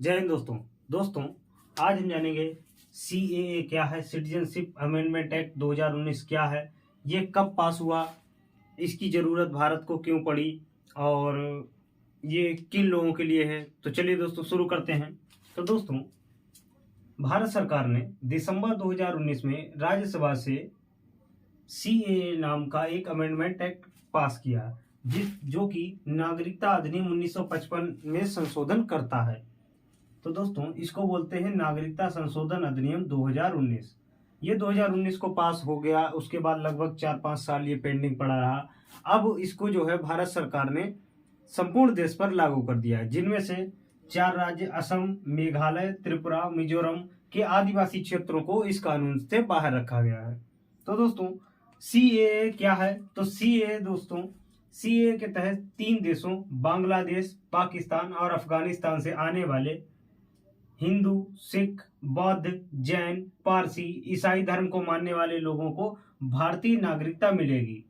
जय हिंद दोस्तों आज हम जानेंगे CAA क्या है, सिटीजनशिप अमेंडमेंट एक्ट 2019 क्या है, ये कब पास हुआ, इसकी ज़रूरत भारत को क्यों पड़ी और ये किन लोगों के लिए है। तो चलिए दोस्तों शुरू करते हैं। तो दोस्तों, भारत सरकार ने दिसंबर 2019 में राज्यसभा से CAA नाम का एक अमेंडमेंट एक्ट पास किया जो कि नागरिकता अधिनियम 1955 में संशोधन करता है। तो दोस्तों, इसको बोलते हैं नागरिकता संशोधन अधिनियम 2019। ये 2019 को पास हो गया, उसके बाद लगभग 4-5 साल ये पेंडिंग पड़ा रहा। अब इसको जो है भारत सरकार ने संपूर्ण देश पर लागू कर दिया है, जिनमें से 4 राज्य असम, मेघालय, त्रिपुरा, मिजोरम के आदिवासी क्षेत्रों को इस कानून से बाहर रखा गया है। तो दोस्तों, CAA क्या है? तो CAA के तहत 3 देशों बांग्लादेश, पाकिस्तान और अफगानिस्तान से आने वाले हिंदू, सिख, बौद्ध, जैन, पारसी, ईसाई धर्म को मानने वाले लोगों को भारतीय नागरिकता मिलेगी।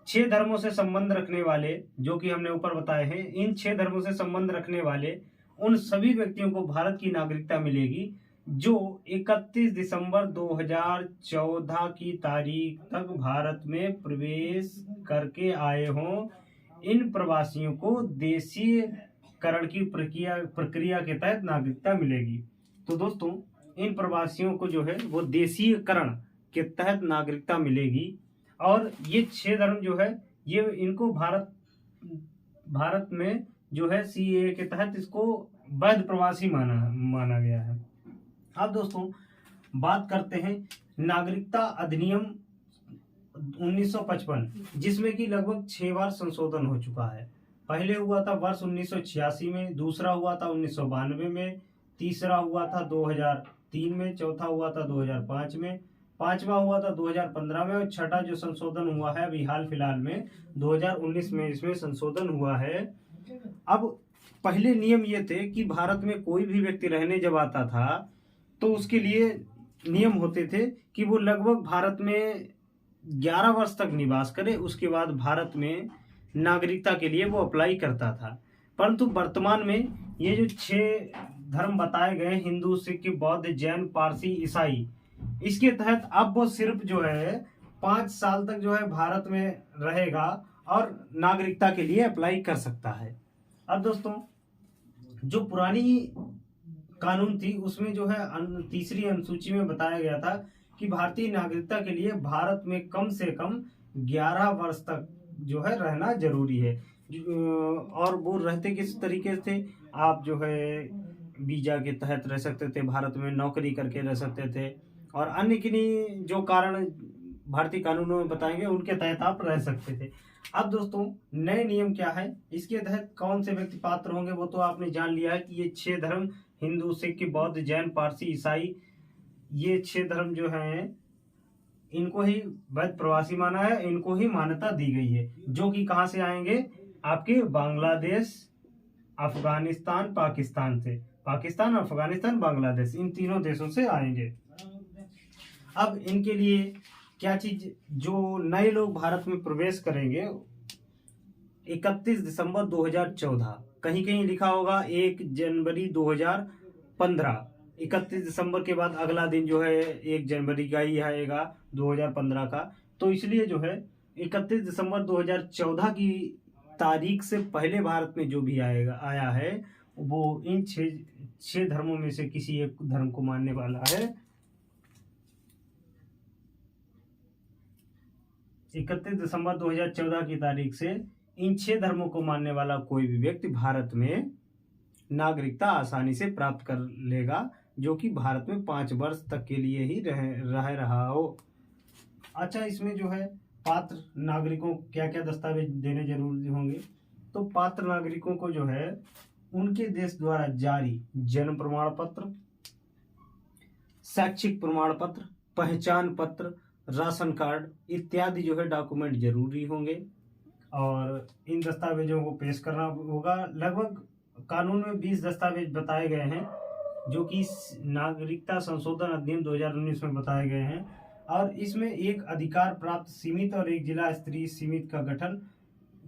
6 धर्मों से संबंध रखने वाले, जो कि हमने ऊपर बताए हैं, इन 6 धर्मों से संबंध रखने वाले उन सभी व्यक्तियों को भारत की नागरिकता मिलेगी जो 31 दिसंबर 2014 की तारीख तक भारत में प्रवेश करके आए हों। इन प्रवासियों को देशीय करण की प्रक्रिया के तहत नागरिकता मिलेगी। तो दोस्तों, इन प्रवासियों को जो है वो देशीय करण के तहत नागरिकता मिलेगी और ये 6 धर्म जो है ये इनको भारत में जो है CAA के तहत इसको वैध प्रवासी माना गया है। अब दोस्तों, बात करते हैं नागरिकता अधिनियम 1955, जिसमें कि लगभग 6 बार संशोधन हो चुका है। पहले हुआ था वर्ष 1986 में, दूसरा हुआ था 1992 में, तीसरा हुआ था 2003 में, चौथा हुआ था 2005 में, पांचवा हुआ था 2015 में और छठा जो संशोधन हुआ है अभी हाल फिलहाल में 2019 में इसमें संशोधन हुआ है। अब पहले नियम ये थे कि भारत में कोई भी व्यक्ति रहने जब आता था तो उसके लिए नियम होते थे कि वो लगभग भारत में 11 वर्ष तक निवास करे, उसके बाद भारत में नागरिकता के लिए वो अप्लाई करता था। परंतु वर्तमान में ये जो 6 धर्म बताए गए, हिंदू, सिख, बौद्ध, जैन, पारसी, ईसाई, इसके तहत अब वो सिर्फ जो है 5 साल तक जो है भारत में रहेगा और नागरिकता के लिए अप्लाई कर सकता है। अब दोस्तों, जो पुरानी कानून थी उसमें जो है तीसरी अनुसूची में बताया गया था कि भारतीय नागरिकता के लिए भारत में कम से कम 11 वर्ष तक जो है रहना जरूरी है। और वो रहते किस तरीके से, आप जो है वीजा के तहत रह सकते थे, भारत में नौकरी करके रह सकते थे और अन्य किन्हीं जो कारण भारतीय कानूनों में बताएंगे उनके तहत आप रह सकते थे। अब दोस्तों, नए नियम क्या है, इसके तहत कौन से व्यक्ति पात्र होंगे वो तो आपने जान लिया है कि ये 6 धर्म हिंदू, सिख, बौद्ध, जैन, पारसी, ईसाई, ये 6 धर्म जो हैं इनको ही वैध प्रवासी माना है, इनको ही मान्यता दी गई है, जो कि कहां से आएंगे, आपके बांग्लादेश, अफगानिस्तान, पाकिस्तान, अफगानिस्तान, बांग्लादेश, इन तीनों देशों से आएंगे। अब इनके लिए क्या चीज, जो नए लोग भारत में प्रवेश करेंगे 31 दिसंबर 2014, कहीं कहीं लिखा होगा 1 जनवरी 2015, 31 दिसंबर के बाद अगला दिन जो है 1 जनवरी का ही आएगा 2015 का। तो इसलिए जो है 31 दिसंबर 2014 की तारीख से पहले भारत में जो भी आया है वो इन 6 धर्मों में से किसी एक धर्म को मानने वाला है। 31 दिसंबर 2014 की तारीख से इन 6 धर्मों को मानने वाला कोई भी व्यक्ति भारत में नागरिकता आसानी से प्राप्त कर लेगा, जो कि भारत में 5 वर्ष तक के लिए ही रह रहा हो। अच्छा, इसमें जो है पात्र नागरिकों को क्या क्या दस्तावेज देने जरूरी होंगे, तो पात्र नागरिकों को जो है उनके देश द्वारा जारी जन्म प्रमाण पत्र, शैक्षिक प्रमाण पत्र, पहचान पत्र, राशन कार्ड इत्यादि जो है डॉक्यूमेंट जरूरी होंगे और इन दस्तावेजों को पेश करना होगा। लगभग कानून में 20 दस्तावेज बताए गए हैं जो कि नागरिकता संशोधन अधिनियम 2019 में बताए गए हैं और इसमें एक अधिकार प्राप्त सीमित और एक जिला स्तरीय सीमित का गठन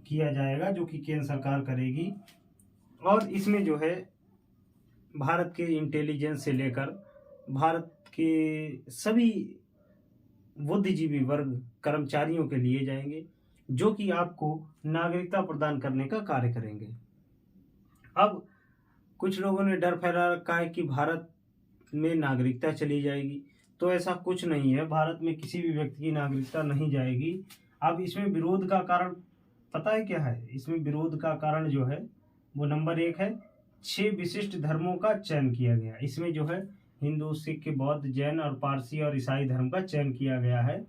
किया जाएगा जो कि केंद्र सरकार करेगी। और इसमें जो है भारत के इंटेलिजेंस से लेकर भारत के सभी बुद्धिजीवी वर्ग कर्मचारियों के लिए जाएंगे, जो कि आपको नागरिकता प्रदान करने का कार्य करेंगे। अब कुछ लोगों ने डर फैला रखा है कि भारत में नागरिकता चली जाएगी, तो ऐसा कुछ नहीं है। भारत में किसी भी व्यक्ति की नागरिकता नहीं जाएगी। अब इसमें विरोध का कारण पता है क्या है? इसमें विरोध का कारण जो है वो नंबर 1 है, 6 विशिष्ट धर्मों का चयन किया गया। इसमें जो है हिंदू, सिख, बौद्ध, जैन और पारसी और ईसाई धर्म का चयन किया गया है।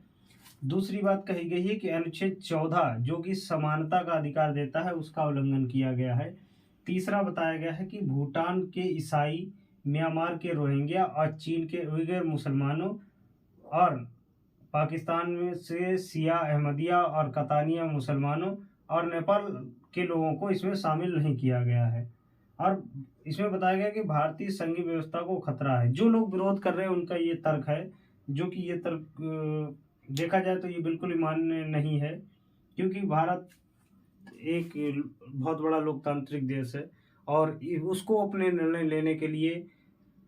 दूसरी बात कही गई है कि अनुच्छेद 14 जो कि समानता का अधिकार देता है, उसका उल्लंघन किया गया है। तीसरा बताया गया है कि भूटान के ईसाई, म्यांमार के रोहिंग्या और चीन के उइगर मुसलमानों और पाकिस्तान में से शिया, अहमदिया और कतानिया मुसलमानों और नेपाल के लोगों को इसमें शामिल नहीं किया गया है। और इसमें बताया गया कि भारतीय संघीय व्यवस्था को खतरा है। जो लोग विरोध कर रहे हैं उनका ये तर्क है, जो कि ये तर्क देखा जाए तो ये बिल्कुल ही मान्य नहीं है, क्योंकि भारत एक बहुत बड़ा लोकतांत्रिक देश है और उसको अपने निर्णय लेने के लिए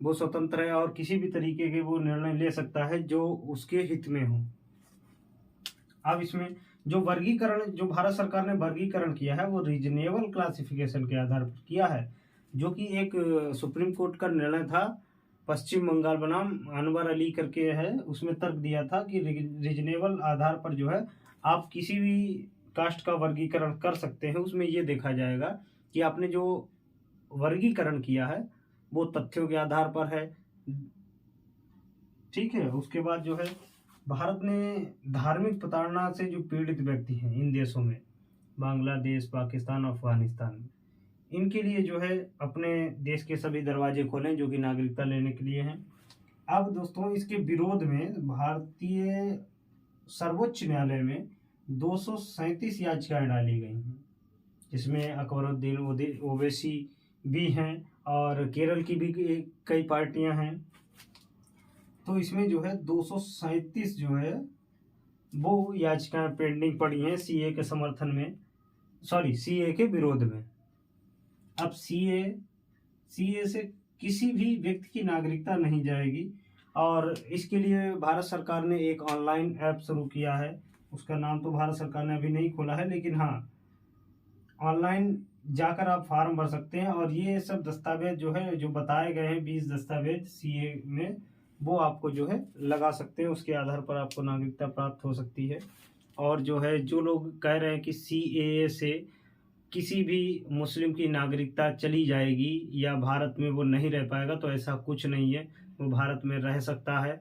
वो स्वतंत्र है और किसी भी तरीके के वो निर्णय ले सकता है जो उसके हित में हो। अब इसमें जो वर्गीकरण, जो भारत सरकार ने वर्गीकरण किया है वो रीजनेबल क्लासिफिकेशन के आधार पर किया है, जो कि एक सुप्रीम कोर्ट का निर्णय था। पश्चिम बंगाल बनाम अनवर अली करके है, उसमें तर्क दिया था कि रीजनेबल आधार पर जो है आप किसी भी कास्ट का वर्गीकरण कर सकते हैं। उसमें ये देखा जाएगा कि आपने जो वर्गीकरण किया है वो तथ्यों के आधार पर है, ठीक है। उसके बाद जो है भारत ने धार्मिक प्रताड़ना से जो पीड़ित व्यक्ति हैं इन देशों में, बांग्लादेश, पाकिस्तान, अफगानिस्तान में, इनके लिए जो है अपने देश के सभी दरवाजे खोलें जो कि नागरिकता लेने के लिए हैं। अब दोस्तों इसके विरोध में भारतीय सर्वोच्च न्यायालय में 237 याचिकाएं डाली गई हैं, जिसमें अकबरुद्दीन ओवैसी भी हैं और केरल की भी कई पार्टियां हैं। तो इसमें जो है 237 जो है वो याचिकाएं पेंडिंग पड़ी हैं सीए के समर्थन में, सीए के विरोध में। अब सीए से किसी भी व्यक्ति की नागरिकता नहीं जाएगी और इसके लिए भारत सरकार ने एक ऑनलाइन ऐप शुरू किया है। उसका नाम तो भारत सरकार ने अभी नहीं खोला है, लेकिन हाँ ऑनलाइन जाकर आप फॉर्म भर सकते हैं और ये सब दस्तावेज जो है जो बताए गए हैं 20 दस्तावेज सीए में, वो आपको जो है लगा सकते हैं। उसके आधार पर आपको नागरिकता प्राप्त हो सकती है। और जो है जो लोग कह रहे हैं कि सीएए से किसी भी मुस्लिम की नागरिकता चली जाएगी या भारत में वो नहीं रह पाएगा, तो ऐसा कुछ नहीं है। वो भारत में रह सकता है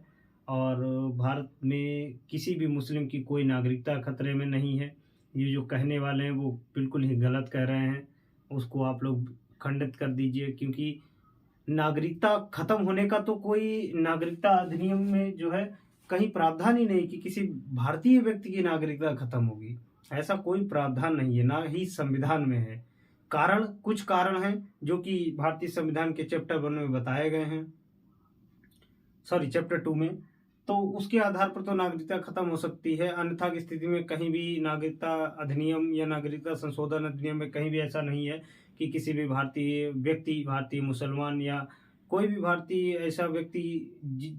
और भारत में किसी भी मुस्लिम की कोई नागरिकता खतरे में नहीं है। ये जो कहने वाले हैं वो बिल्कुल ही गलत कह रहे हैं, उसको आप लोग खंडित कर दीजिए, क्योंकि नागरिकता खत्म होने का तो कोई नागरिकता अधिनियम में जो है कहीं प्रावधान ही नहीं कि किसी भारतीय व्यक्ति की नागरिकता खत्म होगी। ऐसा कोई प्रावधान नहीं है, ना ही संविधान में है। कुछ कारण हैं जो कि भारतीय संविधान के चैप्टर 1 में बताए गए हैं, चैप्टर 2 में। तो उसके आधार पर तो नागरिकता खत्म हो सकती है, अन्यथा की स्थिति में कहीं भी नागरिकता अधिनियम या नागरिकता संशोधन अधिनियम में कहीं भी ऐसा नहीं है कि किसी भी भारतीय व्यक्ति, भारतीय मुसलमान या कोई भी भारतीय ऐसा व्यक्ति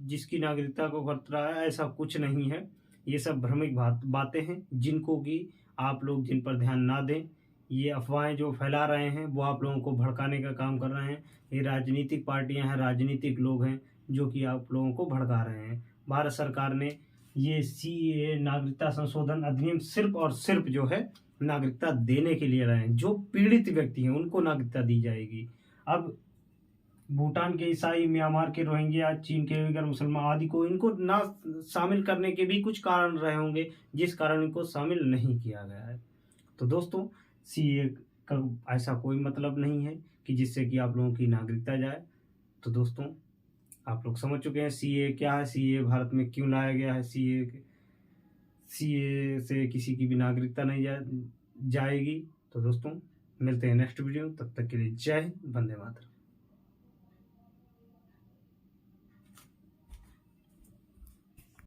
जिसकी नागरिकता को खतरा है, ऐसा कुछ नहीं है। ये सब भ्रमिक बातें हैं जिनको कि आप लोग जिन पर ध्यान ना दें। ये अफवाहें जो फैला रहे हैं वो आप लोगों को भड़काने का काम कर रहे हैं। ये राजनीतिक पार्टियां हैं, राजनीतिक लोग हैं जो कि आप लोगों को भड़का रहे हैं। भारत सरकार ने ये सीएए नागरिकता संशोधन अधिनियम सिर्फ और सिर्फ जो है नागरिकता देने के लिए रहे हैं। जो पीड़ित व्यक्ति हैं उनको नागरिकता दी जाएगी। अब भूटान के ईसाई, म्यांमार के रोहिंग्या, चीन के उइगर मुसलमान आदि को इनको ना शामिल करने के भी कुछ कारण रहे होंगे, जिस कारण इनको शामिल नहीं किया गया है। तो दोस्तों सीए का ऐसा कोई मतलब नहीं है कि जिससे कि आप लोगों की नागरिकता जाए। तो दोस्तों आप लोग समझ चुके हैं सीए क्या है, सीए भारत में क्यों लाया गया है। सीए से किसी की भी नागरिकता नहीं जाएगी। तो दोस्तों मिलते हैं नेक्स्ट वीडियो, तब तक के लिए जय हिंद, वंदे मातरम।